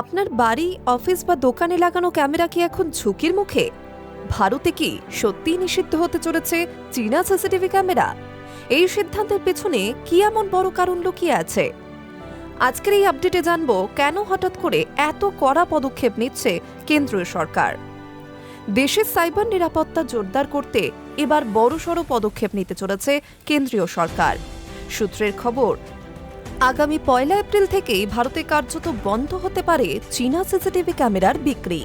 আপনার বাড়ি, অফিস বা দোকানে লাগানো ক্যামেরা কি এখন ঝুঁকির মুখে? ভারতে কি সত্যিই নিষিদ্ধ হতে চলেছে চীনা সিসিটিভি ক্যামেরা? এই সিদ্ধান্তের পেছনে কি এমন বড় কারণ লুকিয়ে আছে? আজকের এই আপডেটে জানবো কেন হঠাৎ করে এত কড়া পদক্ষেপ নিচ্ছে কেন্দ্রীয় সরকার। দেশের সাইবার নিরাপত্তা জোরদার করতে এবার বড়সড় পদক্ষেপ নিতে চলেছে কেন্দ্রীয় সরকার। সূত্রের খবর, আগামী 1 এপ্রিল থেকেই ভারতে কার্যত বন্ধ হতে পারে চীনা সিসিটিভি ক্যামেরার বিক্রি।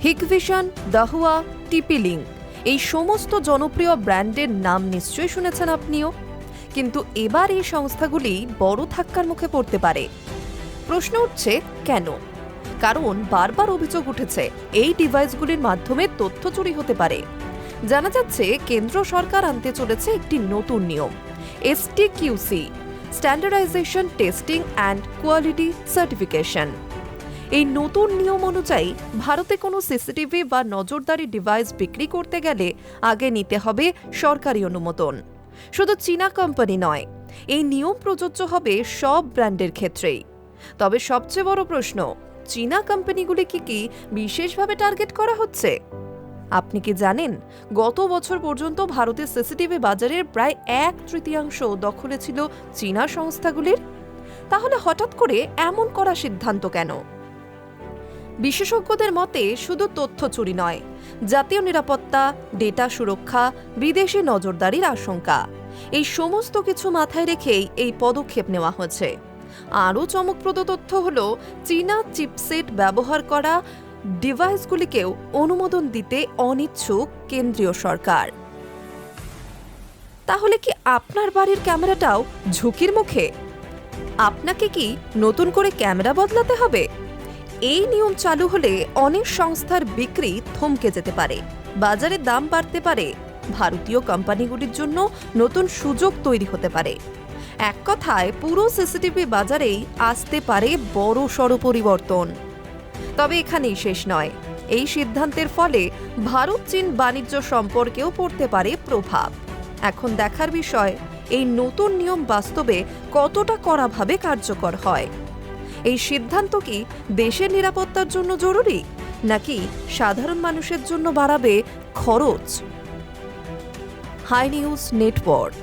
হিকভিশন, দাহুয়া, টিপি-লিঙ্ক এই সমস্ত জনপ্রিয় ব্র্যান্ডের নাম নিশ্চয়ই শুনেছেন আপনিও। কিন্তু এবার এই সংস্থাগুলি বড় ধাক্কার মুখে পড়তে পারে। প্রশ্ন উঠছে কেন? কারণ বারবার অভিযোগ উঠেছে এই ডিভাইসগুলির মাধ্যমে তথ্য চুরি হতে পারে। জানা যাচ্ছে কেন্দ্র সরকার আনতে চলেছে একটি নতুন নিয়ম, STQC, standardisation, testing and quality certification. এই নতুন নিয়ম অনুযায়ী ভারতে কোনো সিসিটিভি বা নজরদারি ডিভাইস বিক্রি করতে গেলে আগে নিতে হবে সরকারি অনুমোদন। শুধু চীনা কোম্পানি নয়, এই নিয়ম প্রযোজ্য হবে সব ব্র্যান্ডের ক্ষেত্রেই। তবে সবচেয়ে বড় প্রশ্ন, চীনা কোম্পানিগুলি কি বিশেষভাবে টার্গেট করা হচ্ছে? আপনি কি জানেন, গত বছর পর্যন্ত ভারতের সিসিটিভি বাজারের প্রায় 1/3 দখলে ছিল চীনা সংস্থাগুলির? তাহলে হঠাৎ করে এমন করা সিদ্ধান্ত কেন? বিশেষজ্ঞদের মতে শুধু তথ্য চুরি নয়, জাতীয় নিরাপত্তা, ডেটা সুরক্ষা, বিদেশি নজরদারির আশঙ্কা, এই সমস্ত কিছু মাথায় রেখেই এই পদক্ষেপ নেওয়া হয়েছে। আরও চমকপ্রদ তথ্য হল, চীনা চিপসেট ব্যবহার করা ডিভাইসগুলিকেও অনুমোদন দিতে অনিচ্ছুক কেন্দ্রীয় সরকার। তাহলে কি আপনার বাড়ির ক্যামেরাটাও ঝুঁকির মুখে? আপনাকে কি নতুন করে ক্যামেরা বদলাতে হবে? এই নিয়ম চালু হলে অনেক সংস্থার বিক্রি থমকে যেতে পারে, বাজারে দাম বাড়তে পারে, ভারতীয় কোম্পানিগুলির জন্য নতুন সুযোগ তৈরি হতে পারে। এক কথায় পুরো সিসিটিভি বাজারেই আসতে পারে বড়সড় পরিবর্তন। তবে এখানেই শেষ নয়, এই সিদ্ধান্তের ফলে ভারত চীন বাণিজ্য সম্পর্কেও পড়তে পারে প্রভাব। এখন দেখার বিষয়, এই নতুন নিয়ম বাস্তবে কতটা কড়াভাবে কার্যকর হয়। এই সিদ্ধান্ত কি দেশের নিরাপত্তার জন্য জরুরি, নাকি সাধারণ মানুষের জন্য বাড়াবে খরচ? Hi news network.